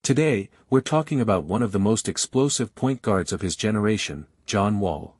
Today, we're talking about one of the most explosive point guards of his generation, John Wall.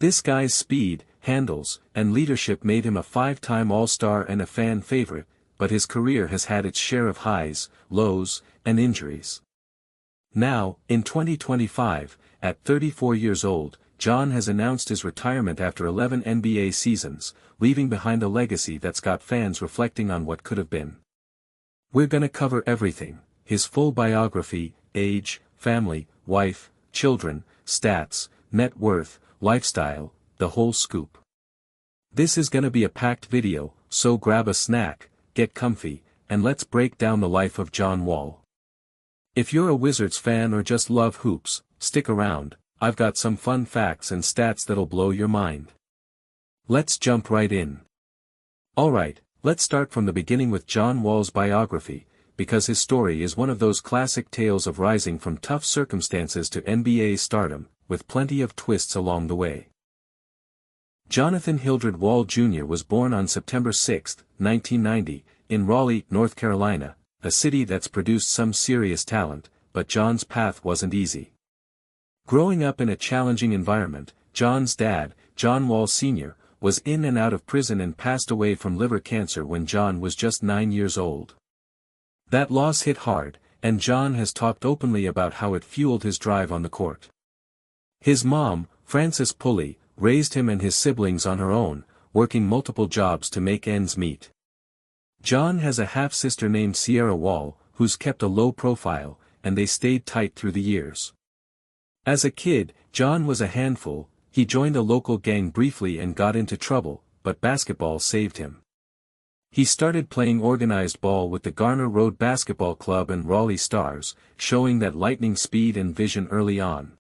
This guy's speed, handles, and leadership made him a five-time All-Star and a fan favorite, but his career has had its share of highs, lows, and injuries. Now, in 2025, at 34 years old, John has announced his retirement after 11 NBA seasons, leaving behind a legacy that's got fans reflecting on what could have been. We're gonna cover everything: his full biography, age, family, wife, children, stats, net worth, lifestyle, the whole scoop. This is gonna be a packed video, so grab a snack, get comfy, and let's break down the life of John Wall. If you're a Wizards fan or just love hoops, stick around. I've got some fun facts and stats that'll blow your mind. Let's jump right in. Alright, let's start from the beginning with John Wall's biography, because his story is one of those classic tales of rising from tough circumstances to NBA stardom, with plenty of twists along the way. Jonathan Hildred Wall Jr. was born on September 6, 1990, in Raleigh, North Carolina, a city that's produced some serious talent, but John's path wasn't easy. Growing up in a challenging environment, John's dad, John Wall Sr., was in and out of prison and passed away from liver cancer when John was just 9 years old. That loss hit hard, and John has talked openly about how it fueled his drive on the court. His mom, Frances Pulley, raised him and his siblings on her own, working multiple jobs to make ends meet. John has a half-sister named Sierra Wall, who's kept a low profile, and they stayed tight through the years. As a kid, John was a handful. He joined a local gang briefly and got into trouble, but basketball saved him. He started playing organized ball with the Garner Road Basketball Club and Raleigh Stars, showing that lightning speed and vision early on.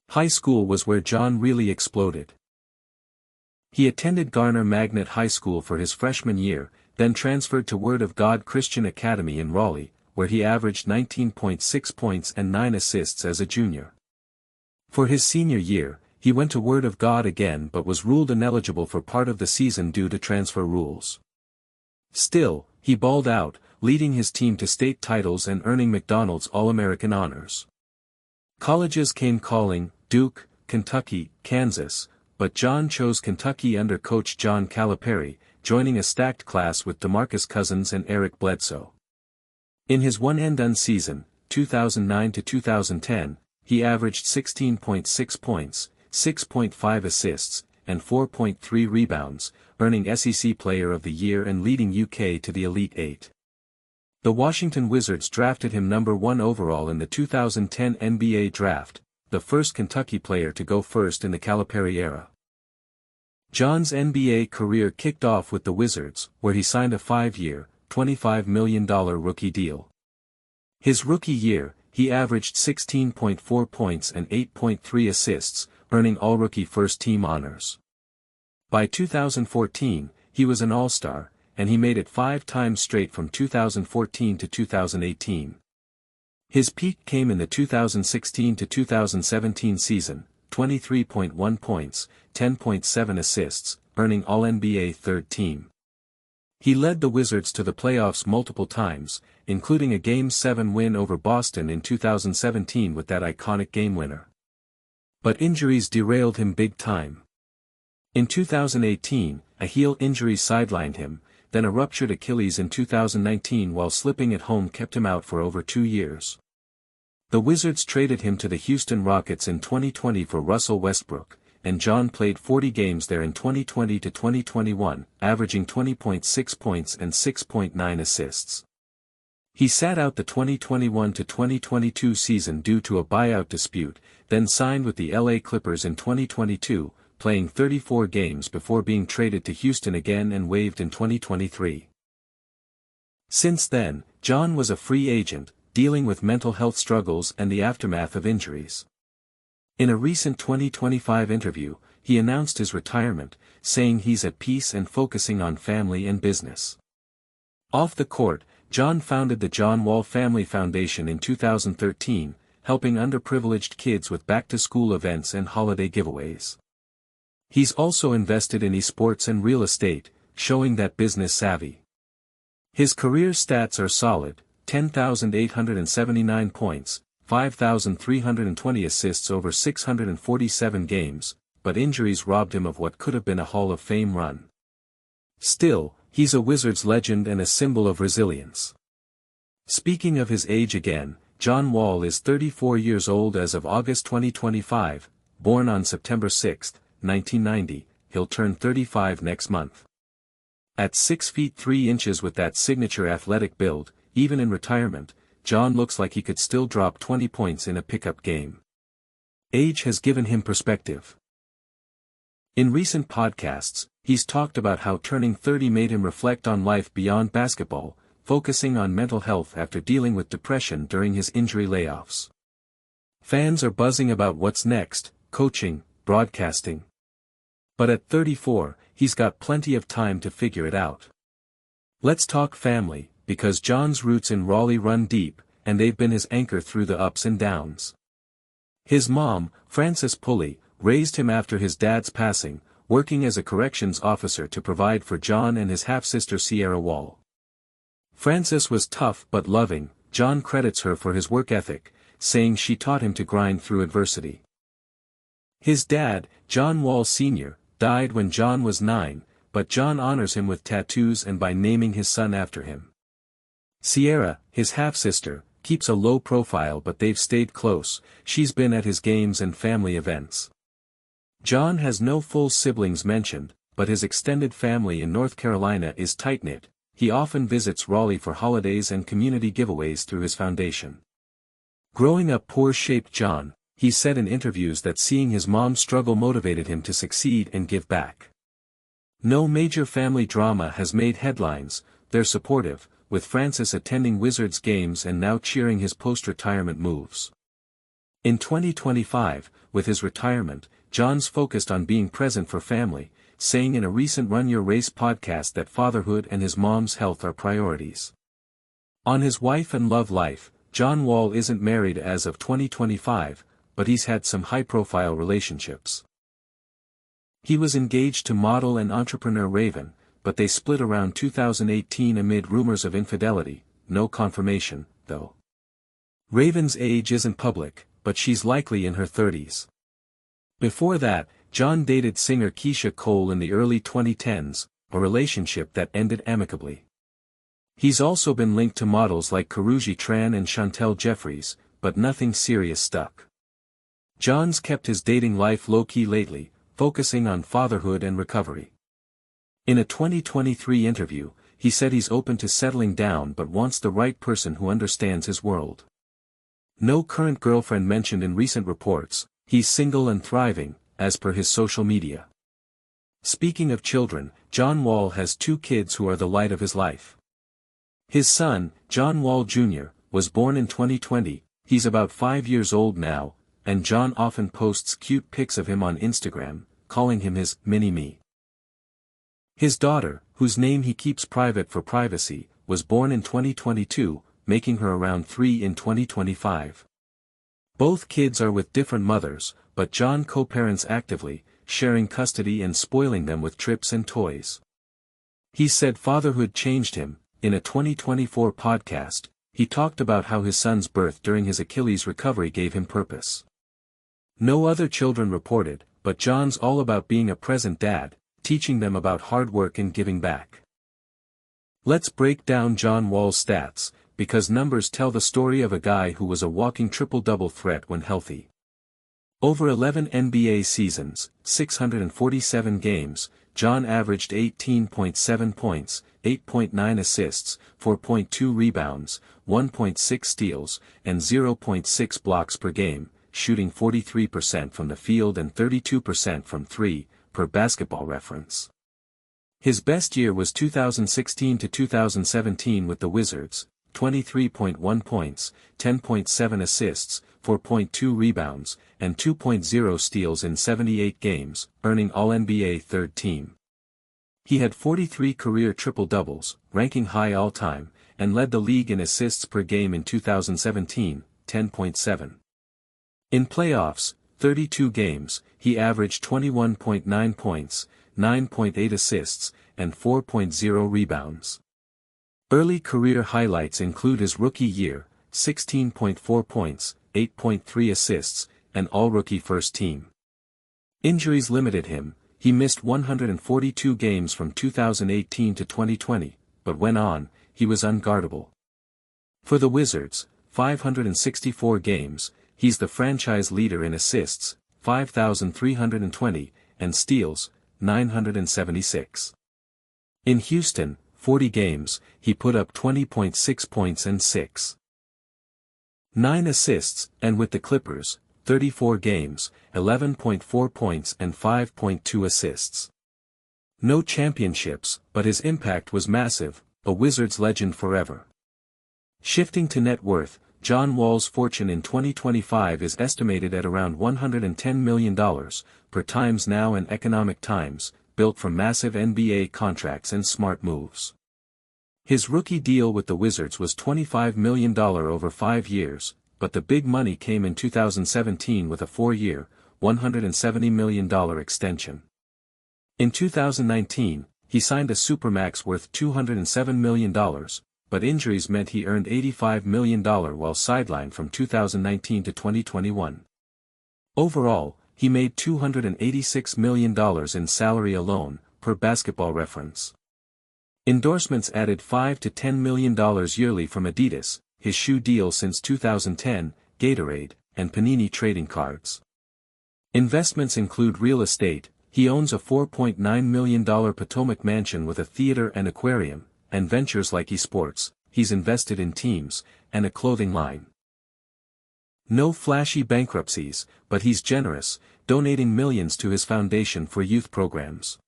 High school was where John really exploded. He attended Garner Magnet High School for his freshman year, then transferred to Word of God Christian Academy in Raleigh, where he averaged 19.6 points and 9 assists as a junior. For his senior year, he went to Word of God again but was ruled ineligible for part of the season due to transfer rules. Still, he balled out, leading his team to state titles and earning McDonald's All-American honors. Colleges came calling: Duke, Kentucky, Kansas, but John chose Kentucky under coach John Calipari, joining a stacked class with DeMarcus Cousins and Eric Bledsoe. In his one-and-done season, 2009 to 2010, he averaged 16.6 points, 6.5 assists, and 4.3 rebounds, earning SEC Player of the Year and leading UK to the Elite Eight. The Washington Wizards drafted him number 1 overall in the 2010 NBA Draft, the first Kentucky player to go first in the Calipari era. John's NBA career kicked off with the Wizards, where he signed a 5-year, $25 million rookie deal. His rookie year, he averaged 16.4 points and 8.3 assists, earning All-Rookie First-Team honors. By 2014, he was an All-Star, and he made it 5 times straight from 2014 to 2018. His peak came in the 2016 to 2017 season, 23.1 points, 10.7 assists, earning All-NBA Third Team. He led the Wizards to the playoffs multiple times, including a Game 7 win over Boston in 2017 with that iconic game winner. But injuries derailed him big time. In 2018, a heel injury sidelined him, then a ruptured Achilles in 2019 while slipping at home kept him out for over 2 years. The Wizards traded him to the Houston Rockets in 2020 for Russell Westbrook, and John played 40 games there in 2020 to 2021, averaging 20.6 points and 6.9 assists. He sat out the 2021 to 2022 season due to a buyout dispute, then signed with the LA Clippers in 2022, playing 34 games before being traded to Houston again and waived in 2023. Since then, John was a free agent, dealing with mental health struggles and the aftermath of injuries. In a recent 2025 interview, he announced his retirement, saying he's at peace and focusing on family and business. Off the court, John founded the John Wall Family Foundation in 2013, helping underprivileged kids with back-to-school events and holiday giveaways. He's also invested in esports and real estate, showing that business savvy. His career stats are solid: 10,879 points, 5,320 assists over 647 games, but injuries robbed him of what could have been a Hall of Fame run. Still, he's a Wizards legend and a symbol of resilience. Speaking of his age again, John Wall is 34 years old as of August 2025, born on September 6, 1990, he'll turn 35 next month. At 6 feet 3 inches with that signature athletic build, even in retirement, John looks like he could still drop 20 points in a pickup game. Age has given him perspective. In recent podcasts, he's talked about how turning 30 made him reflect on life beyond basketball, focusing on mental health after dealing with depression during his injury layoffs. Fans are buzzing about what's next, coaching, broadcasting. But at 34, he's got plenty of time to figure it out. Let's talk family, because John's roots in Raleigh run deep, and they've been his anchor through the ups and downs. His mom, Frances Pulley, raised him after his dad's passing, working as a corrections officer to provide for John and his half-sister Sierra Wall. Frances was tough but loving. John credits her for his work ethic, saying she taught him to grind through adversity. His dad, John Wall Sr., died when John was 9, but John honors him with tattoos and by naming his son after him. Sierra, his half-sister, keeps a low profile but they've stayed close. She's been at his games and family events. John has no full siblings mentioned, but his extended family in North Carolina is tight-knit. He often visits Raleigh for holidays and community giveaways through his foundation. Growing up poor-shaped John, he said in interviews that seeing his mom struggle motivated him to succeed and give back. No major family drama has made headlines. They're supportive, with Frances attending Wizards games and now cheering his post-retirement moves. In 2025, with his retirement, John's focused on being present for family, saying in a recent Run Your Race podcast that fatherhood and his mom's health are priorities. On his wife and love life, John Wall isn't married as of 2025, but he's had some high-profile relationships. He was engaged to model and entrepreneur Raven, but they split around 2018 amid rumors of infidelity, no confirmation, though. Raven's age isn't public, but she's likely in her 30s. Before that, John dated singer Keisha Cole in the early 2010s, a relationship that ended amicably. He's also been linked to models like Karrueche Tran and Chantel Jeffries, but nothing serious stuck. John's kept his dating life low-key lately, focusing on fatherhood and recovery. In a 2023 interview, he said he's open to settling down but wants the right person who understands his world. No current girlfriend mentioned in recent reports. He's single and thriving, as per his social media. Speaking of children, John Wall has 2 kids who are the light of his life. His son, John Wall Jr., was born in 2020, he's about 5 years old now, and John often posts cute pics of him on Instagram, calling him his mini-me. His daughter, whose name he keeps private for privacy, was born in 2022, making her around 3 in 2025. Both kids are with different mothers, but John co-parents actively, sharing custody and spoiling them with trips and toys. He said fatherhood changed him. In a 2024 podcast, he talked about how his son's birth during his Achilles recovery gave him purpose. No other children reported, but John's all about being a present dad, teaching them about hard work and giving back. Let's break down John Wall's stats, because numbers tell the story of a guy who was a walking triple-double threat when healthy. Over 11 NBA seasons, 647 games, John averaged 18.7 points, 8.9 assists, 4.2 rebounds, 1.6 steals, and 0.6 blocks per game, shooting 43% from the field and 32% from 3, per Basketball Reference. His best year was 2016 to 2017 with the Wizards, 23.1 points, 10.7 assists, 4.2 rebounds, and 2.0 steals in 78 games, earning All-NBA third team. He had 43 career triple-doubles, ranking high all-time, and led the league in assists per game in 2017, 10.7. In playoffs, 32 games, he averaged 21.9 points, 9.8 assists, and 4.0 rebounds. Early career highlights include his rookie year, 16.4 points, 8.3 assists, and all-rookie first team. Injuries limited him. He missed 142 games from 2018 to 2020, but when on, he was unguardable. For the Wizards, 564 games, he's the franchise leader in assists, 5,320, and steals, 976. In Houston, 40 games, he put up 20.6 points and 6.9 assists, and with the Clippers, 34 games, 11.4 points and 5.2 assists. No championships, but his impact was massive, a Wizards legend forever. Shifting to net worth, John Wall's fortune in 2025 is estimated at around $110 million, per Times Now and Economic Times, built from massive NBA contracts and smart moves. His rookie deal with the Wizards was $25 million over 5 years, but the big money came in 2017 with a 4-year, $170 million extension. In 2019, he signed a supermax worth $207 million, but injuries meant he earned $85 million while sidelined from 2019 to 2021. Overall, he made $286 million in salary alone, per Basketball Reference. Endorsements added $5 to $10 million yearly from Adidas, his shoe deal since 2010, Gatorade, and Panini trading cards. Investments include real estate. He owns a $4.9 million Potomac mansion with a theater and aquarium, and ventures like esports. He's invested in teams, and a clothing line. No flashy bankruptcies, but he's generous, donating millions to his foundation for youth programs.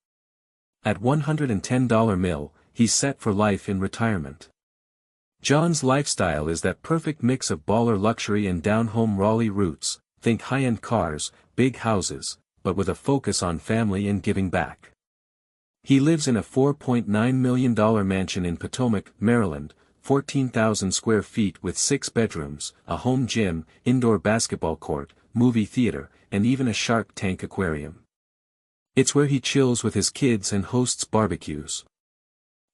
At $110 mil, he's set for life in retirement. John's lifestyle is that perfect mix of baller luxury and down-home Raleigh roots, think high-end cars, big houses, but with a focus on family and giving back. He lives in a $4.9 million mansion in Potomac, Maryland, 14,000 square feet with 6 bedrooms, a home gym, indoor basketball court, movie theater, and even a Shark Tank aquarium. It's where he chills with his kids and hosts barbecues.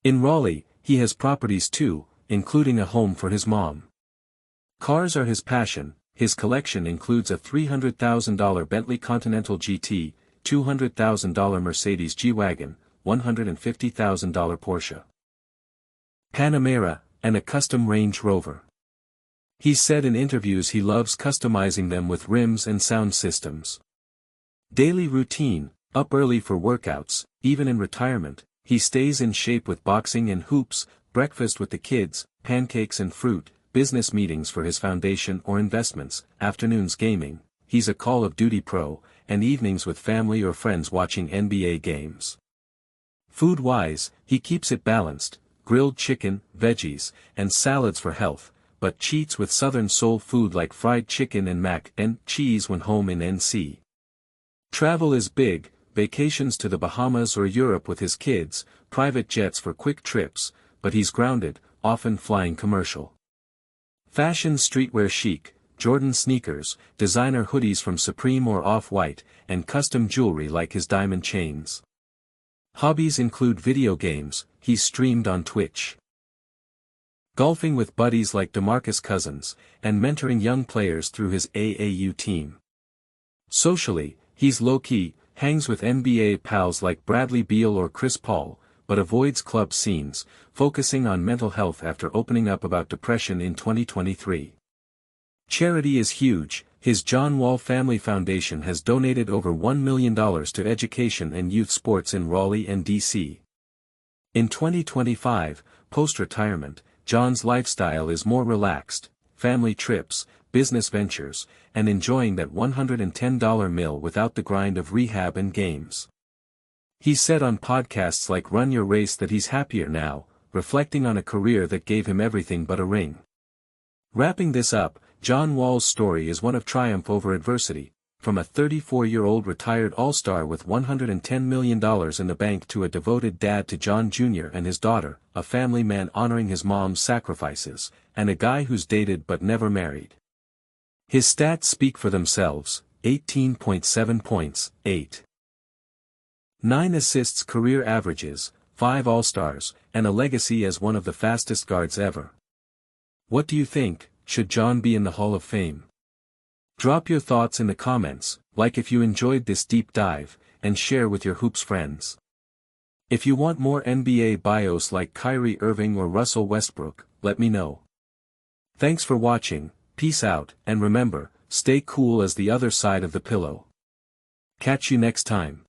In Raleigh, he has properties too, including a home for his mom. Cars are his passion. His collection includes a $300,000 Bentley Continental GT, $200,000 Mercedes G-Wagon, $150,000 Porsche Panamera, and a custom Range Rover. He said in interviews he loves customizing them with rims and sound systems. Daily routine, up early for workouts. Even in retirement, he stays in shape with boxing and hoops, breakfast with the kids, pancakes and fruit, business meetings for his foundation or investments, afternoons gaming. He's a Call of Duty pro, and evenings with family or friends watching NBA games. Food-wise, he keeps it balanced, grilled chicken, veggies, and salads for health, but cheats with Southern soul food like fried chicken and mac and cheese when home in NC. Travel is big, vacations to the Bahamas or Europe with his kids, private jets for quick trips, but he's grounded, often flying commercial. Fashion streetwear chic, Jordan sneakers, designer hoodies from Supreme or Off-White, and custom jewelry like his diamond chains. Hobbies include video games. He's streamed on Twitch. Golfing with buddies like DeMarcus Cousins, and mentoring young players through his AAU team. Socially, he's low-key, hangs with NBA pals like Bradley Beal or Chris Paul, but avoids club scenes, focusing on mental health after opening up about depression in 2023. Charity is huge. His John Wall Family Foundation has donated over $1 million to education and youth sports in Raleigh and D.C. In 2025, post-retirement, John's lifestyle is more relaxed, family trips, business ventures, and enjoying that $110 mil without the grind of rehab and games. He said on podcasts like Run Your Race that he's happier now, reflecting on a career that gave him everything but a ring. Wrapping this up, John Wall's story is one of triumph over adversity, from a 34-year-old retired all-star with $110 million in the bank to a devoted dad to John Jr. and his daughter, a family man honoring his mom's sacrifices, and a guy who's dated but never married. His stats speak for themselves: 18.7 points, 8.9 assists, career averages 5 All-Stars, and a legacy as one of the fastest guards ever. What do you think, should John be in the Hall of Fame? Drop your thoughts in the comments, like if you enjoyed this deep dive, and share with your hoops friends. If you want more NBA bios like Kyrie Irving or Russell Westbrook, let me know. Thanks for watching, peace out, and remember, stay cool as the other side of the pillow. Catch you next time.